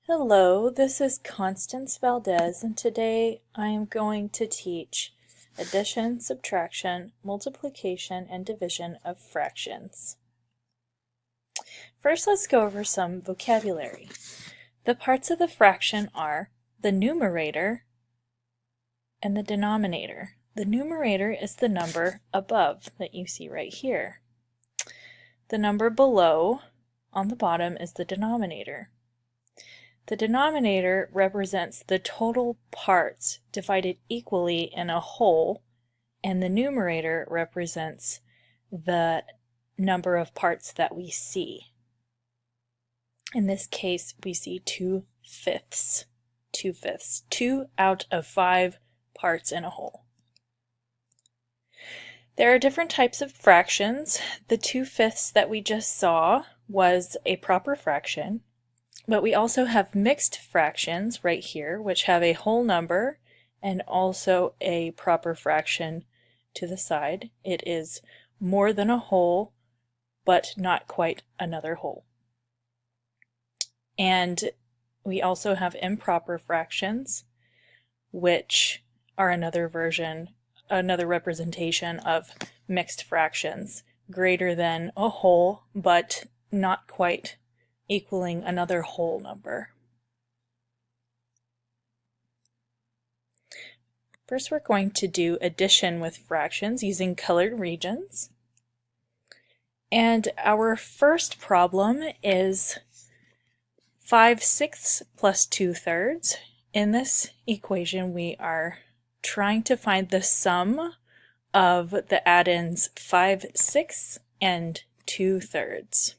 Hello, this is Constance Valdez, and today I am going to teach addition, subtraction, multiplication, and division of fractions. First, let's go over some vocabulary. The parts of the fraction are the numerator and the denominator. The numerator is the number above that you see right here. The number below on the bottom is the denominator. The denominator represents the total parts divided equally in a whole, and the numerator represents the number of parts that we see. In this case, we see 2/5. 2/5. 2 out of 5 parts in a whole. There are different types of fractions. The 2/5 that we just saw was a proper fraction. But we also have mixed fractions right here, which have a whole number and also a proper fraction to the side. It is more than a whole, but not quite another whole. And we also have improper fractions, which are another representation of mixed fractions, greater than a whole, but not quite equaling another whole number. First, we're going to do addition with fractions using colored regions. And our first problem is 5/6 plus 2/3. In this equation, we are trying to find the sum of the add-ins 5/6 and 2/3.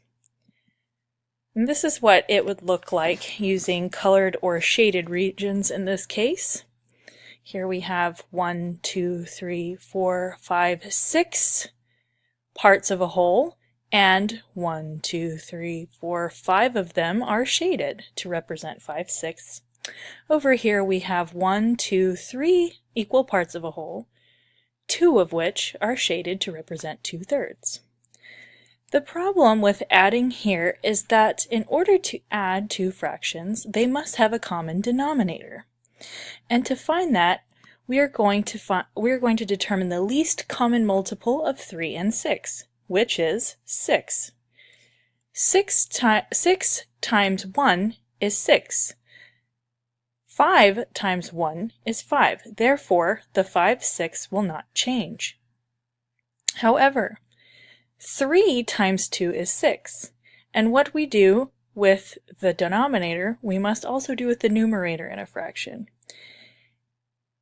And this is what it would look like using colored or shaded regions in this case. Here we have 1, 2, 3, 4, 5, 6 parts of a whole, and 1, 2, 3, 4, 5 of them are shaded to represent 5/6. Over here we have 1, 2, 3 equal parts of a whole, 2 of which are shaded to represent 2/3. The problem with adding here is that in order to add two fractions, they must have a common denominator. And to find that, we are going to determine the least common multiple of 3 and 6, which is 6. 6 times 1 is 6. 5 times 1 is 5. Therefore, the 5/6 will not change. However, 3 times 2 is 6, and what we do with the denominator, we must also do with the numerator in a fraction.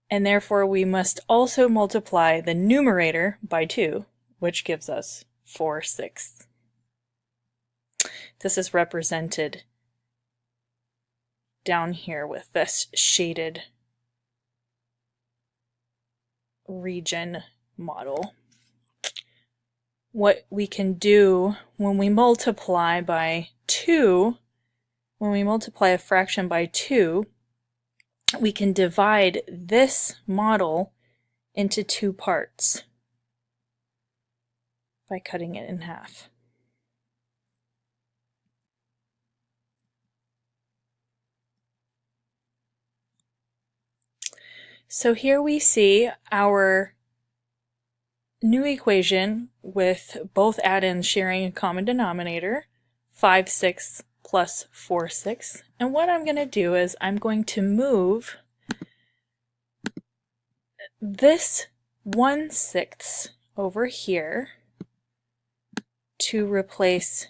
And therefore, we must also multiply the numerator by 2, which gives us 4/6. This is represented down here with this shaded region model. What we can do when we multiply by 2, when we multiply a fraction by 2, we can divide this model into 2 parts by cutting it in half. So here we see our new equation with both add-ins sharing a common denominator, 5/6 plus 4/6. And what I'm going to do is I'm going to move this 1/6 over here to replace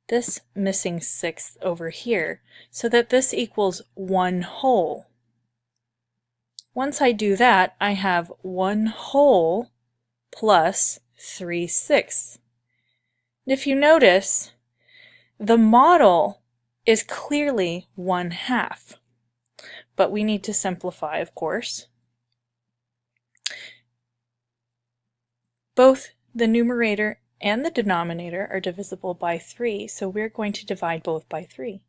this missing 6 over here so that this equals 1 whole. Once I do that, I have 1 whole plus 3/6. If you notice, the model is clearly 1/2, but we need to simplify, of course. Both the numerator and the denominator are divisible by 3, so we're going to divide both by 3.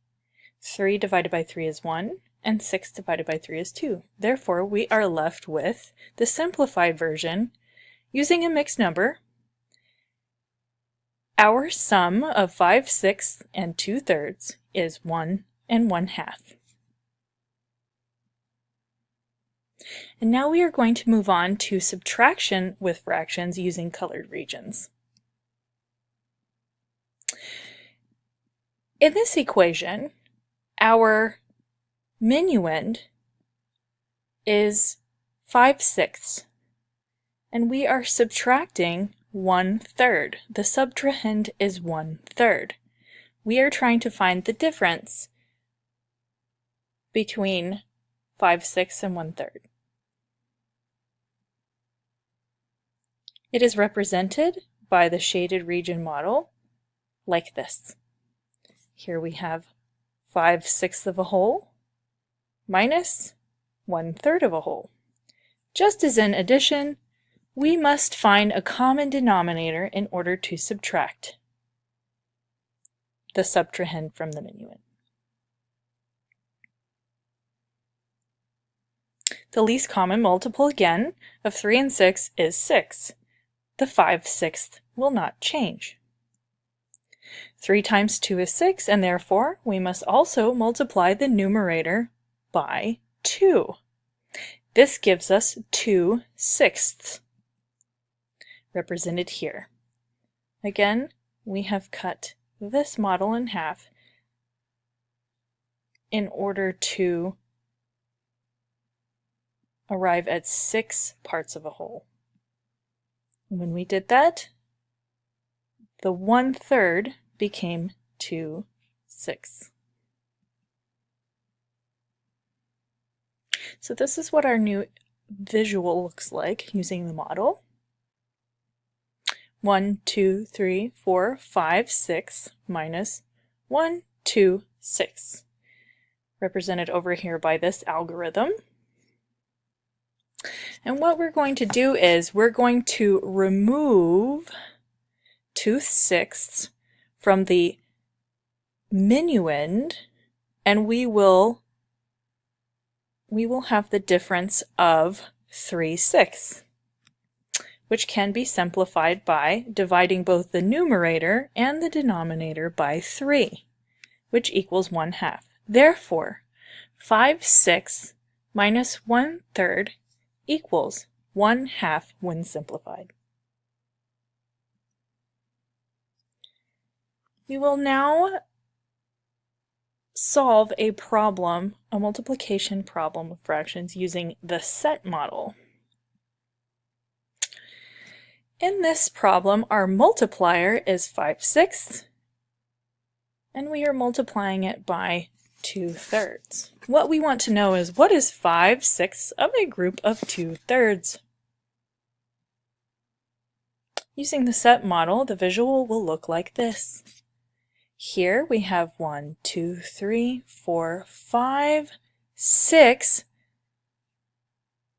3 divided by 3 is 1, and 6 divided by 3 is 2. Therefore, we are left with the simplified version using a mixed number. Our sum of 5/6 and 2/3 is 1 and 1/2. And now we are going to move on to subtraction with fractions using colored regions. In this equation, our minuend is 5/6, and we are subtracting 1/3. The subtrahend is 1/3. We are trying to find the difference between 5/6 and 1/3. It is represented by the shaded region model like this. Here we have 5/6 of a whole minus 1/3 of a whole. Just as in addition, we must find a common denominator in order to subtract the subtrahend from the minuend. The least common multiple again of 3 and 6 is 6. The 5/6 will not change. 3 times 2 is 6, and therefore we must also multiply the numerator by 2. This gives us 2/6, represented here. Again, we have cut this model in half in order to arrive at 6 parts of a whole. When we did that, the 1/3 became 2/6. So this is what our new visual looks like using the model. 1, 2, 3, 4, 5, 6 minus 1, 2, 6, represented over here by this algorithm. And what we're going to do is we're going to remove 2/6 from the minuend, and we will have the difference of 3/6, which can be simplified by dividing both the numerator and the denominator by 3, which equals 1/2. Therefore, 5/6 minus 1/3 equals 1/2 when simplified. We will now solve a problem, a multiplication problem of fractions using the set model. In this problem, our multiplier is 5/6, and we are multiplying it by 2/3. What we want to know is, what is 5/6 of a group of 2/3? Using the set model, the visual will look like this. Here we have 1, 2, 3, 4, 5, 6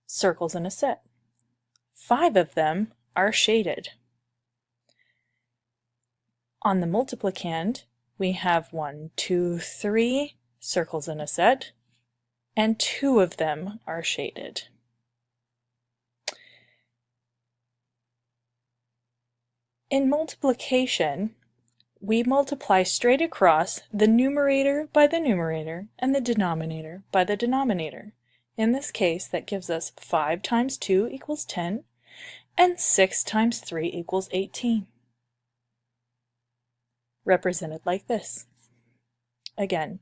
circles in a set. 5 of them are shaded. On the multiplicand, we have 1, 2, 3 circles in a set, and 2 of them are shaded. In multiplication, we multiply straight across the numerator by the numerator and the denominator by the denominator. In this case, that gives us 5 times 2 equals 10, and 6 times 3 equals 18. Represented like this. Again,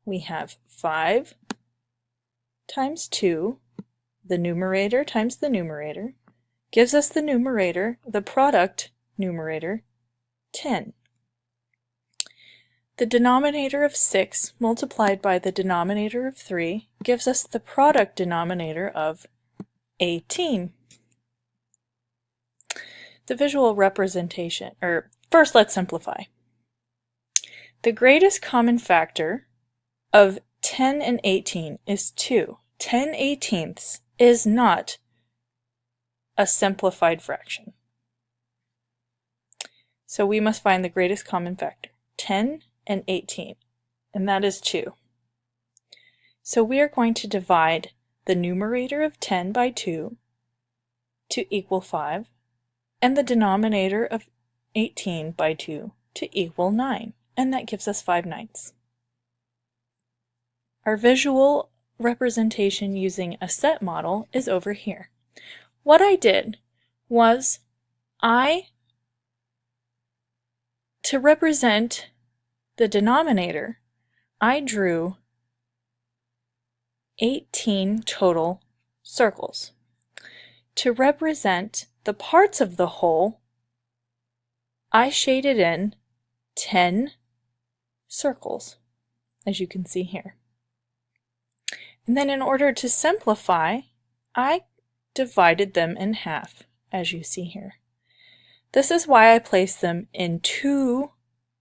we have 5 times 2, the numerator times the numerator, gives us the numerator, the product numerator, 10. The denominator of 6 multiplied by the denominator of 3 gives us the product denominator of 18. The visual representation, or first let's simplify. The greatest common factor of 10 and 18 is 2. 10/18 is not a simplified fraction. So we must find the greatest common factor, 10 and 18, and that is 2. So we are going to divide the numerator of 10 by 2 to equal 5, and the denominator of 18 by 2 to equal 9, and that gives us 5/9. Our visual representation using a set model is over here. What I did was to represent the denominator, I drew 18 total circles. To represent the parts of the whole, I shaded in 10 circles, as you can see here. And then in order to simplify, I divided them in half, as you see here. This is why I placed them in 2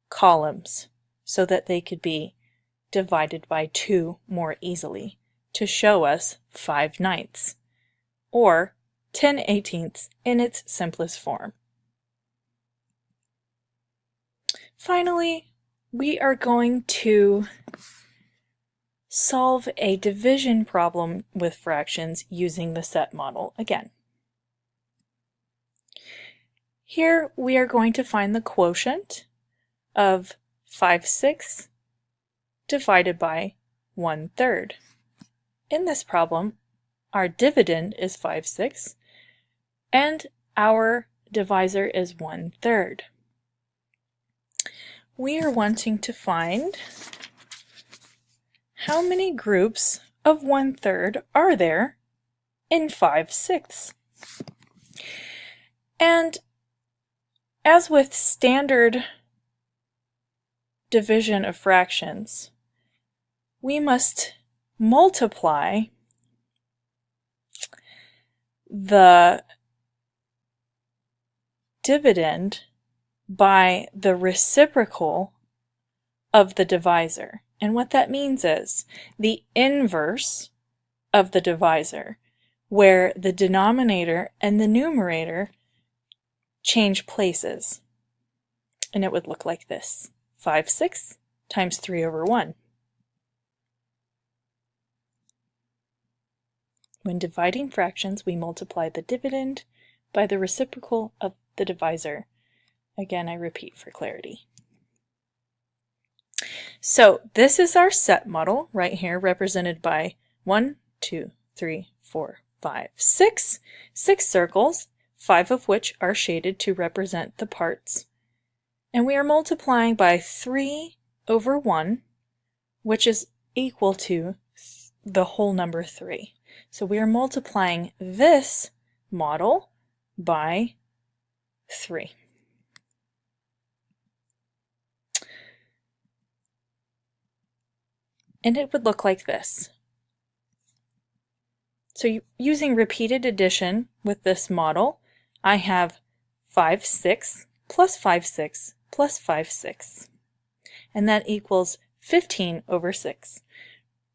columns, so that they could be divided by 2 more easily, to show us 5/9, or 10/18 in its simplest form. Finally, we are going to solve a division problem with fractions using the set model again. Here we are going to find the quotient of 5/6 divided by 1/3. In this problem, our dividend is 5/6 and our divisor is 1/3. We are wanting to find how many groups of 1/3 are there in 5/6. And as with standard division of fractions, we must multiply the dividend by the reciprocal of the divisor. And what that means is the inverse of the divisor, where the denominator and the numerator change places. And it would look like this: 5/6 times 3/1. When dividing fractions, we multiply the dividend by the reciprocal of the divisor. Again, I repeat for clarity. So this is our set model right here, represented by 1, 2, 3, 4, 5, 6 circles, 5 of which are shaded to represent the parts. And we are multiplying by 3/1, which is equal to the whole number 3. So we are multiplying this model by 3. And it would look like this. So using repeated addition with this model, I have 5/6 plus 5/6 plus 5/6. And that equals 15/6.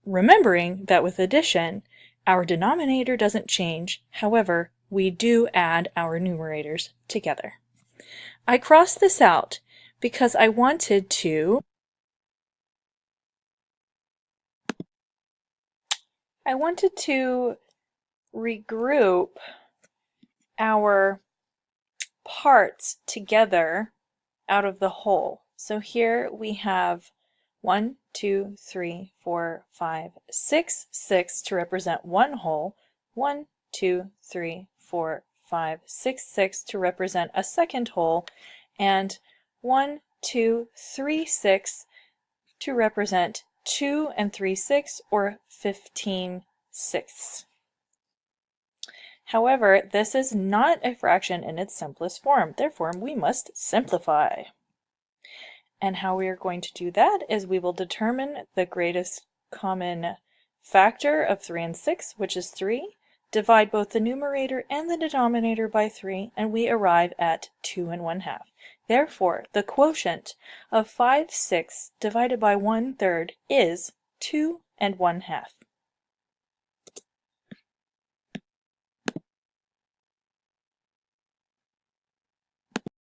Remembering that with addition, our denominator doesn't change. However, we do add our numerators together. I crossed this out because I wanted to regroup our parts together out of the whole. So here we have 1, 2, 3, 4, 5, 6 to represent one whole, 1, 2, 3, 4, 5, 6 to represent a second whole, and 1, 2, 3, 6 to represent 2 and 3/6, or 15/6. However, this is not a fraction in its simplest form. Therefore, we must simplify. And how we are going to do that is we will determine the greatest common factor of 3 and 6, which is 3, divide both the numerator and the denominator by 3, and we arrive at 2 1/2. Therefore, the quotient of 5/6 divided by 1/3 is 2 1/2.